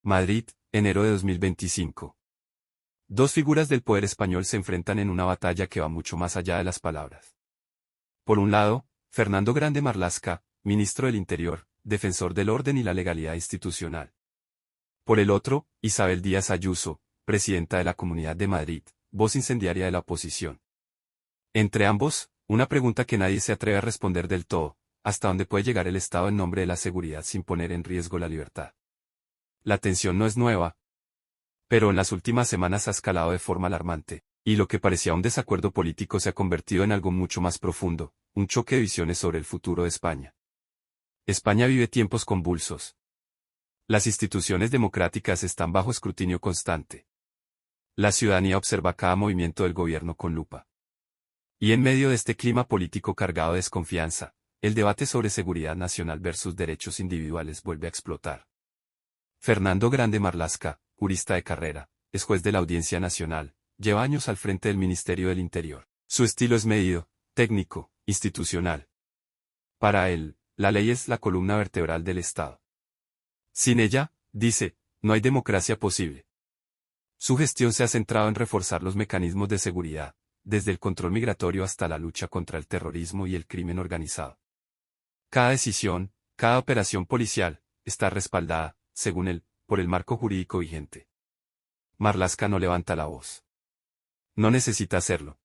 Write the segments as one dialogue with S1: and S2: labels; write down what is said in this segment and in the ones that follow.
S1: Madrid, enero de 2025. Dos figuras del poder español se enfrentan en una batalla que va mucho más allá de las palabras. Por un lado, Fernando Grande Marlaska, ministro del Interior, defensor del orden y la legalidad institucional. Por el otro, Isabel Díaz Ayuso, presidenta de la Comunidad de Madrid, voz incendiaria de la oposición. Entre ambos, una pregunta que nadie se atreve a responder del todo: ¿hasta dónde puede llegar el Estado en nombre de la seguridad sin poner en riesgo la libertad? La tensión no es nueva, pero en las últimas semanas ha escalado de forma alarmante, y lo que parecía un desacuerdo político se ha convertido en algo mucho más profundo, un choque de visiones sobre el futuro de España. España vive tiempos convulsos. Las instituciones democráticas están bajo escrutinio constante. La ciudadanía observa cada movimiento del gobierno con lupa. Y en medio de este clima político cargado de desconfianza, el debate sobre seguridad nacional versus derechos individuales vuelve a explotar. Fernando Grande Marlaska, jurista de carrera, es juez de la Audiencia Nacional, lleva años al frente del Ministerio del Interior. Su estilo es medido, técnico, institucional. Para él, la ley es la columna vertebral del Estado. Sin ella, dice, no hay democracia posible. Su gestión se ha centrado en reforzar los mecanismos de seguridad, desde el control migratorio hasta la lucha contra el terrorismo y el crimen organizado. Cada decisión, cada operación policial, está respaldada, según él, por el marco jurídico vigente. Marlaska no levanta la voz. No necesita hacerlo.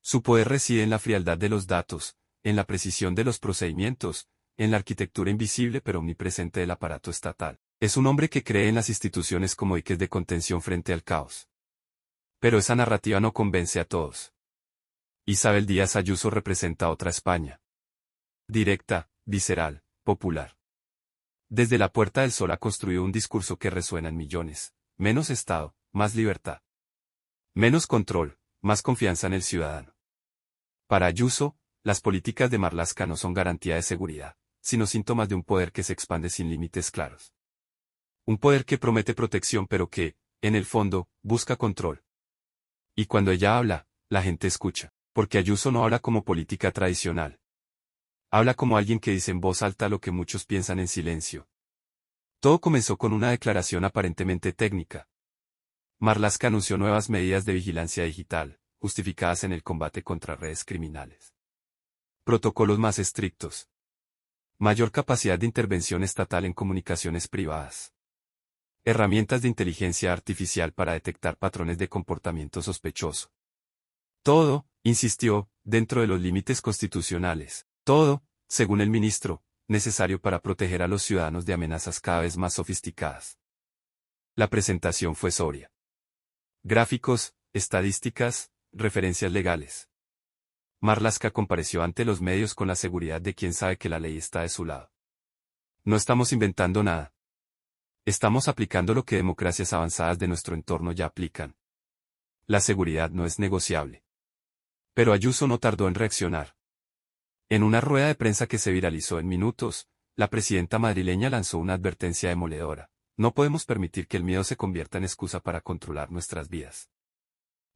S1: Su poder reside en la frialdad de los datos, en la precisión de los procedimientos, en la arquitectura invisible pero omnipresente del aparato estatal. Es un hombre que cree en las instituciones como diques de contención frente al caos. Pero esa narrativa no convence a todos. Isabel Díaz Ayuso representa otra España. Directa, visceral, popular. Desde la Puerta del Sol ha construido un discurso que resuena en millones: menos Estado, más libertad. Menos control, más confianza en el ciudadano. Para Ayuso, las políticas de Marlaska no son garantía de seguridad, sino síntomas de un poder que se expande sin límites claros. Un poder que promete protección pero que, en el fondo, busca control. Y cuando ella habla, la gente escucha, porque Ayuso no habla como política tradicional. Habla como alguien que dice en voz alta lo que muchos piensan en silencio. Todo comenzó con una declaración aparentemente técnica. Marlaska anunció nuevas medidas de vigilancia digital, justificadas en el combate contra redes criminales. Protocolos más estrictos. Mayor capacidad de intervención estatal en comunicaciones privadas. Herramientas de inteligencia artificial para detectar patrones de comportamiento sospechoso. Todo, insistió, dentro de los límites constitucionales. Todo, según el ministro, necesario para proteger a los ciudadanos de amenazas cada vez más sofisticadas. La presentación fue sobria. Gráficos, estadísticas, referencias legales. Marlaska compareció ante los medios con la seguridad de quien sabe que la ley está de su lado. No estamos inventando nada. Estamos aplicando lo que democracias avanzadas de nuestro entorno ya aplican. La seguridad no es negociable. Pero Ayuso no tardó en reaccionar. En una rueda de prensa que se viralizó en minutos, la presidenta madrileña lanzó una advertencia demoledora: no podemos permitir que el miedo se convierta en excusa para controlar nuestras vidas.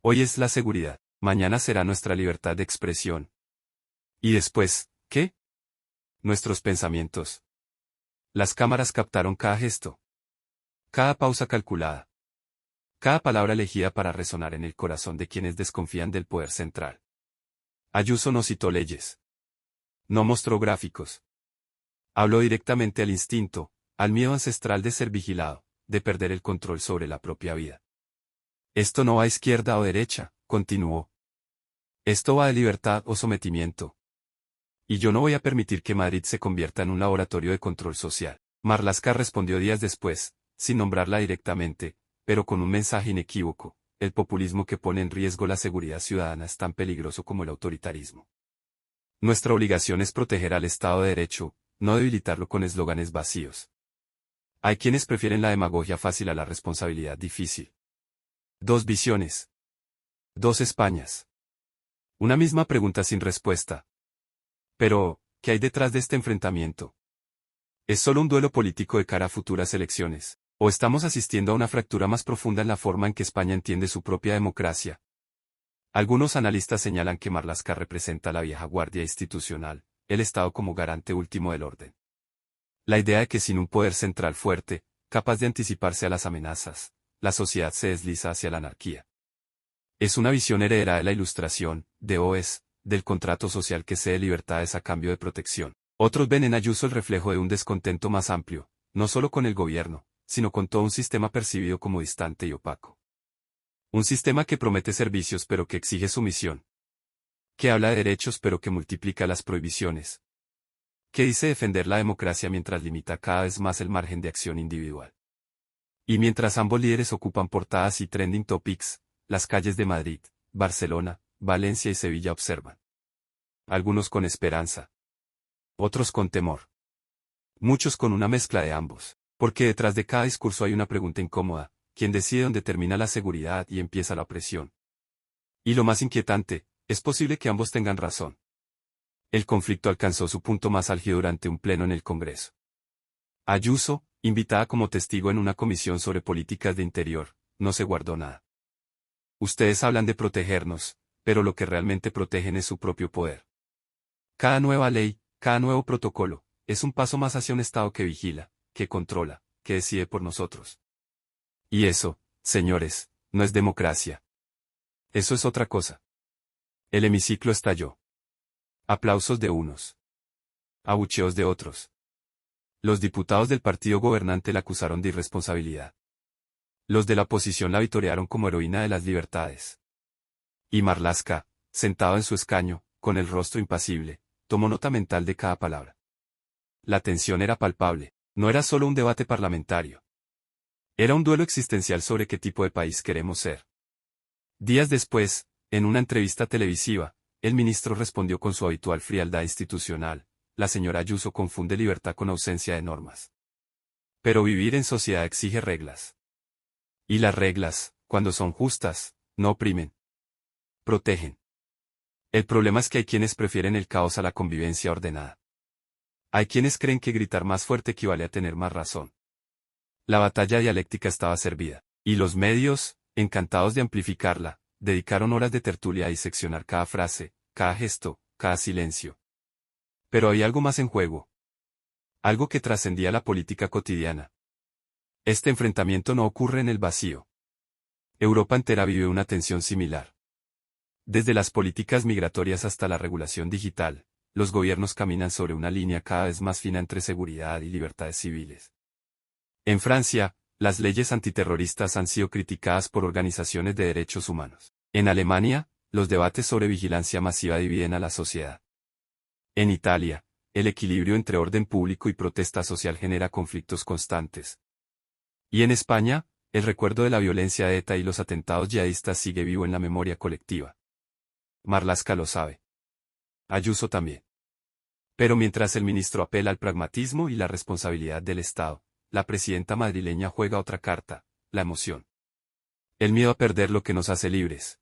S1: Hoy es la seguridad, mañana será nuestra libertad de expresión. ¿Y después, qué? Nuestros pensamientos. Las cámaras captaron cada gesto. Cada pausa calculada. Cada palabra elegida para resonar en el corazón de quienes desconfían del poder central. Ayuso no citó leyes. No mostró gráficos. Habló directamente al instinto, al miedo ancestral de ser vigilado, de perder el control sobre la propia vida. Esto no va a izquierda o derecha, continuó. Esto va de libertad o sometimiento. Y yo no voy a permitir que Madrid se convierta en un laboratorio de control social. Marlaska respondió días después, sin nombrarla directamente, pero con un mensaje inequívoco: el populismo que pone en riesgo la seguridad ciudadana es tan peligroso como el autoritarismo. Nuestra obligación es proteger al Estado de Derecho, no debilitarlo con eslóganes vacíos. Hay quienes prefieren la demagogia fácil a la responsabilidad difícil. Dos visiones. Dos Españas. Una misma pregunta sin respuesta. Pero, ¿qué hay detrás de este enfrentamiento? ¿Es solo un duelo político de cara a futuras elecciones, o estamos asistiendo a una fractura más profunda en la forma en que España entiende su propia democracia? Algunos analistas señalan que Marlaska representa la vieja guardia institucional, el Estado como garante último del orden. La idea de que sin un poder central fuerte, capaz de anticiparse a las amenazas, la sociedad se desliza hacia la anarquía. Es una visión heredera de la Ilustración, de Oes, del contrato social que cede libertades a cambio de protección. Otros ven en Ayuso el reflejo de un descontento más amplio, no solo con el gobierno, sino con todo un sistema percibido como distante y opaco. Un sistema que promete servicios pero que exige sumisión. Que habla de derechos pero que multiplica las prohibiciones. Que dice defender la democracia mientras limita cada vez más el margen de acción individual. Y mientras ambos líderes ocupan portadas y trending topics, las calles de Madrid, Barcelona, Valencia y Sevilla observan. Algunos con esperanza. Otros con temor. Muchos con una mezcla de ambos, porque detrás de cada discurso hay una pregunta incómoda: ¿quién decide dónde termina la seguridad y empieza la opresión? Y lo más inquietante, es posible que ambos tengan razón. El conflicto alcanzó su punto más álgido durante un pleno en el Congreso. Ayuso, invitada como testigo en una comisión sobre políticas de interior, no se guardó nada. Ustedes hablan de protegernos, pero lo que realmente protegen es su propio poder. Cada nueva ley, cada nuevo protocolo, es un paso más hacia un Estado que vigila, que controla, que decide por nosotros. Y eso, señores, no es democracia. Eso es otra cosa. El hemiciclo estalló. Aplausos de unos. Abucheos de otros. Los diputados del partido gobernante la acusaron de irresponsabilidad. Los de la oposición la vitorearon como heroína de las libertades. Y Marlaska, sentado en su escaño, con el rostro impasible, tomó nota mental de cada palabra. La tensión era palpable, no era solo un debate parlamentario. Era un duelo existencial sobre qué tipo de país queremos ser. Días después, en una entrevista televisiva, el ministro respondió con su habitual frialdad institucional: la señora Ayuso confunde libertad con ausencia de normas. Pero vivir en sociedad exige reglas. Y las reglas, cuando son justas, no oprimen. Protegen. El problema es que hay quienes prefieren el caos a la convivencia ordenada. Hay quienes creen que gritar más fuerte equivale a tener más razón. La batalla dialéctica estaba servida, y los medios, encantados de amplificarla, dedicaron horas de tertulia a diseccionar cada frase, cada gesto, cada silencio. Pero había algo más en juego. Algo que trascendía la política cotidiana. Este enfrentamiento no ocurre en el vacío. Europa entera vive una tensión similar. Desde las políticas migratorias hasta la regulación digital, los gobiernos caminan sobre una línea cada vez más fina entre seguridad y libertades civiles. En Francia, las leyes antiterroristas han sido criticadas por organizaciones de derechos humanos. En Alemania, los debates sobre vigilancia masiva dividen a la sociedad. En Italia, el equilibrio entre orden público y protesta social genera conflictos constantes. Y en España, el recuerdo de la violencia de ETA y los atentados yihadistas sigue vivo en la memoria colectiva. Marlaska lo sabe. Ayuso también. Pero mientras el ministro apela al pragmatismo y la responsabilidad del Estado, la presidenta madrileña juega otra carta: la emoción. El miedo a perder lo que nos hace libres.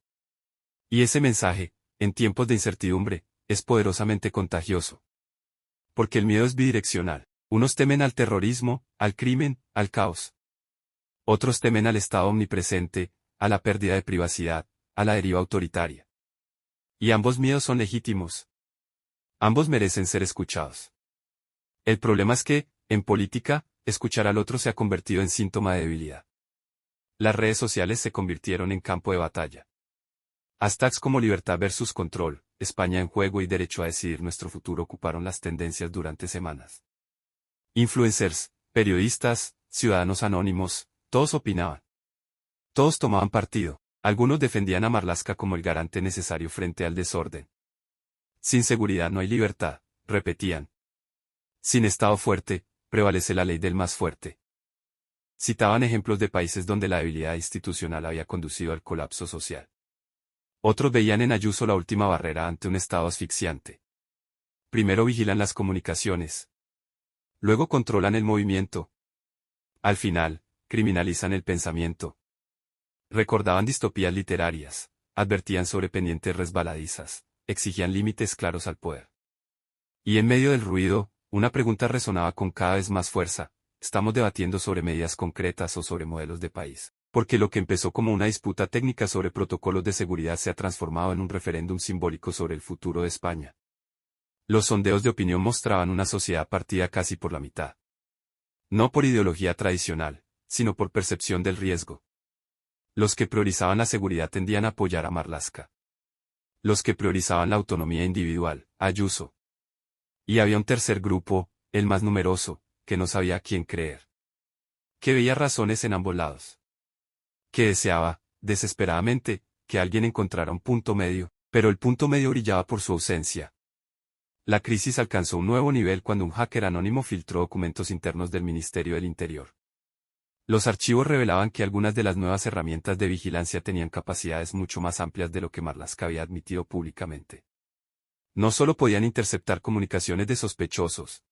S1: Y ese mensaje, en tiempos de incertidumbre, es poderosamente contagioso. Porque el miedo es bidireccional. Unos temen al terrorismo, al crimen, al caos. Otros temen al Estado omnipresente, a la pérdida de privacidad, a la deriva autoritaria. Y ambos miedos son legítimos. Ambos merecen ser escuchados. El problema es que, en política, escuchar al otro se ha convertido en síntoma de debilidad. Las redes sociales se convirtieron en campo de batalla. Hashtags como libertad versus control, España en juego y derecho a decidir nuestro futuro ocuparon las tendencias durante semanas. Influencers, periodistas, ciudadanos anónimos, todos opinaban. Todos tomaban partido. Algunos defendían a Marlaska como el garante necesario frente al desorden. Sin seguridad no hay libertad, repetían. Sin Estado fuerte, prevalece la ley del más fuerte. Citaban ejemplos de países donde la debilidad institucional había conducido al colapso social. Otros veían en Ayuso la última barrera ante un Estado asfixiante. Primero vigilan las comunicaciones. Luego controlan el movimiento. Al final, criminalizan el pensamiento. Recordaban distopías literarias, advertían sobre pendientes resbaladizas, exigían límites claros al poder. Y en medio del ruido, una pregunta resonaba con cada vez más fuerza: ¿estamos debatiendo sobre medidas concretas o sobre modelos de país? Porque lo que empezó como una disputa técnica sobre protocolos de seguridad se ha transformado en un referéndum simbólico sobre el futuro de España. Los sondeos de opinión mostraban una sociedad partida casi por la mitad. No por ideología tradicional, sino por percepción del riesgo. Los que priorizaban la seguridad tendían a apoyar a Marlaska. Los que priorizaban la autonomía individual, Ayuso. Y había un tercer grupo, el más numeroso, que no sabía a quién creer. Que veía razones en ambos lados. Que deseaba, desesperadamente, que alguien encontrara un punto medio, pero el punto medio brillaba por su ausencia. La crisis alcanzó un nuevo nivel cuando un hacker anónimo filtró documentos internos del Ministerio del Interior. Los archivos revelaban que algunas de las nuevas herramientas de vigilancia tenían capacidades mucho más amplias de lo que Marlaska había admitido públicamente. No solo podían interceptar comunicaciones de sospechosos,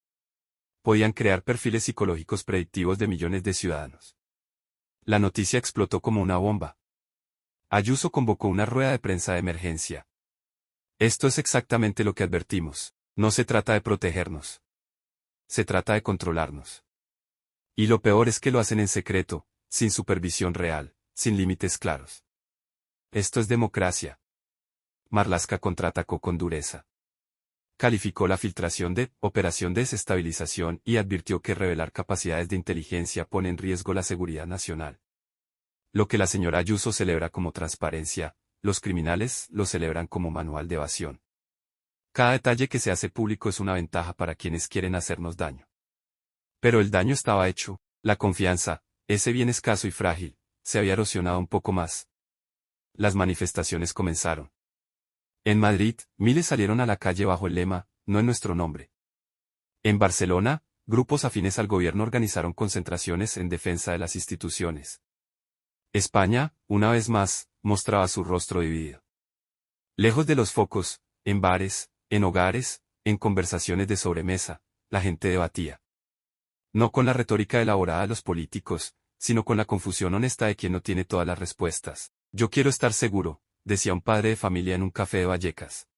S1: podían crear perfiles psicológicos predictivos de millones de ciudadanos. La noticia explotó como una bomba. Ayuso convocó una rueda de prensa de emergencia. Esto es exactamente lo que advertimos. No se trata de protegernos. Se trata de controlarnos. Y lo peor es que lo hacen en secreto, sin supervisión real, sin límites claros. Esto es democracia. Marlaska contraatacó con dureza. Calificó la filtración de operación de desestabilización y advirtió que revelar capacidades de inteligencia pone en riesgo la seguridad nacional. Lo que la señora Ayuso celebra como transparencia, los criminales lo celebran como manual de evasión. Cada detalle que se hace público es una ventaja para quienes quieren hacernos daño. Pero el daño estaba hecho, la confianza, ese bien escaso y frágil, se había erosionado un poco más. Las manifestaciones comenzaron. En Madrid, miles salieron a la calle bajo el lema, no en nuestro nombre. En Barcelona, grupos afines al gobierno organizaron concentraciones en defensa de las instituciones. España, una vez más, mostraba su rostro dividido. Lejos de los focos, en bares, en hogares, en conversaciones de sobremesa, la gente debatía. No con la retórica elaborada de los políticos, sino con la confusión honesta de quien no tiene todas las respuestas. Yo quiero estar seguro, decía un padre de familia en un café de Vallecas.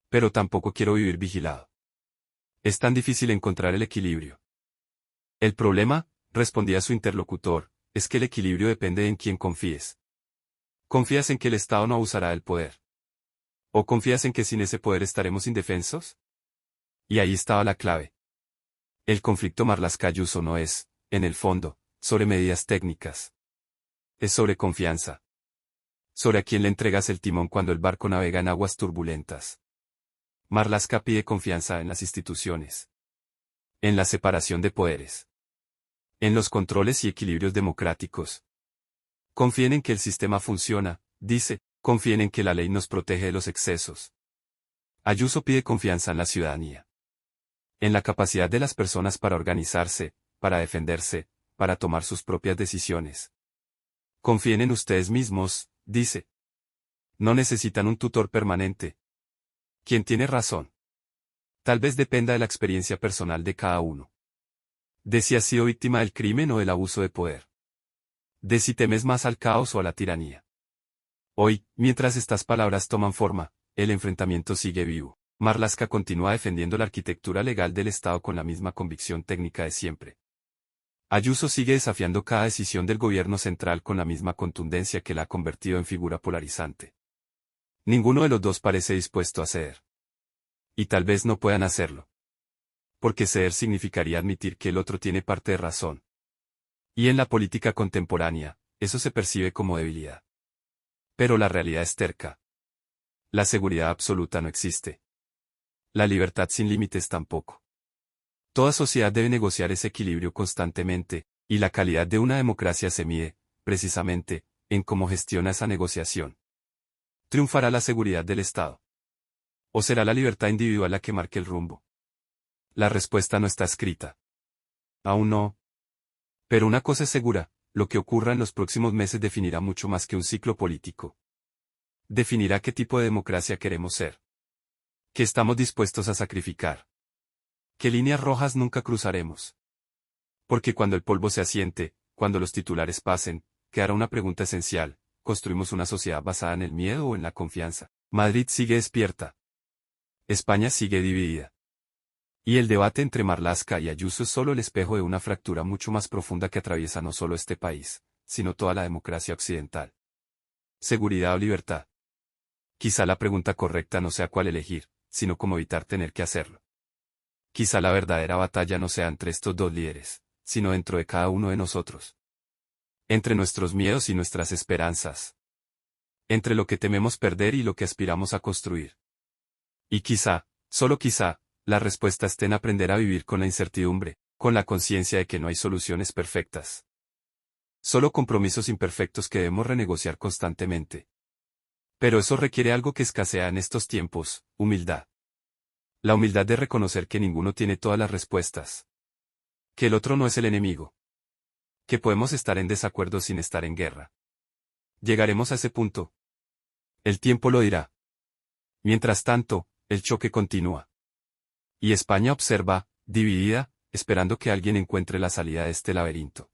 S1: Pero tampoco quiero vivir vigilado. Es tan difícil encontrar el equilibrio. El problema, respondía su interlocutor, es que el equilibrio depende de en quién confíes. ¿Confías en que el Estado no abusará del poder? ¿O confías en que sin ese poder estaremos indefensos? Y ahí estaba la clave. El conflicto Marlaska-Ayuso no es, en el fondo, sobre medidas técnicas. Es sobre confianza. Sobre a quién le entregas el timón cuando el barco navega en aguas turbulentas. Marlaska pide confianza en las instituciones. En la separación de poderes. En los controles y equilibrios democráticos. Confíen en que el sistema funciona, dice, confíen en que la ley nos protege de los excesos. Ayuso pide confianza en la ciudadanía. En la capacidad de las personas para organizarse, para defenderse, para tomar sus propias decisiones. Confíen en ustedes mismos, dice. No necesitan un tutor permanente. ¿Quién tiene razón? Tal vez dependa de la experiencia personal de cada uno. De si has sido víctima del crimen o del abuso de poder. De si temes más al caos o a la tiranía. Hoy, mientras estas palabras toman forma, el enfrentamiento sigue vivo. Marlaska continúa defendiendo la arquitectura legal del Estado con la misma convicción técnica de siempre. Ayuso sigue desafiando cada decisión del gobierno central con la misma contundencia que la ha convertido en figura polarizante. Ninguno de los dos parece dispuesto a ceder. Y tal vez no puedan hacerlo. Porque ceder significaría admitir que el otro tiene parte de razón. Y en la política contemporánea, eso se percibe como debilidad. Pero la realidad es terca. La seguridad absoluta no existe. La libertad sin límites tampoco. Toda sociedad debe negociar ese equilibrio constantemente, y la calidad de una democracia se mide, precisamente, en cómo gestiona esa negociación. ¿Triunfará la seguridad del Estado? ¿O será la libertad individual la que marque el rumbo? La respuesta no está escrita. Aún no. Pero una cosa es segura, lo que ocurra en los próximos meses definirá mucho más que un ciclo político. Definirá qué tipo de democracia queremos ser. ¿Qué estamos dispuestos a sacrificar? ¿Qué líneas rojas nunca cruzaremos? Porque cuando el polvo se asiente, cuando los titulares pasen, quedará una pregunta esencial: ¿construimos una sociedad basada en el miedo o en la confianza? Madrid sigue despierta. España sigue dividida. Y el debate entre Marlaska y Ayuso es solo el espejo de una fractura mucho más profunda que atraviesa no solo este país, sino toda la democracia occidental. ¿Seguridad o libertad? Quizá la pregunta correcta no sea cuál elegir, sino cómo evitar tener que hacerlo. Quizá la verdadera batalla no sea entre estos dos líderes, sino dentro de cada uno de nosotros. Entre nuestros miedos y nuestras esperanzas. Entre lo que tememos perder y lo que aspiramos a construir. Y quizá, solo quizá, la respuesta esté en aprender a vivir con la incertidumbre, con la conciencia de que no hay soluciones perfectas. Solo compromisos imperfectos que debemos renegociar constantemente. Pero eso requiere algo que escasea en estos tiempos, humildad. La humildad de reconocer que ninguno tiene todas las respuestas. Que el otro no es el enemigo. Que podemos estar en desacuerdo sin estar en guerra. Llegaremos a ese punto. El tiempo lo dirá. Mientras tanto, el choque continúa. Y España observa, dividida, esperando que alguien encuentre la salida de este laberinto.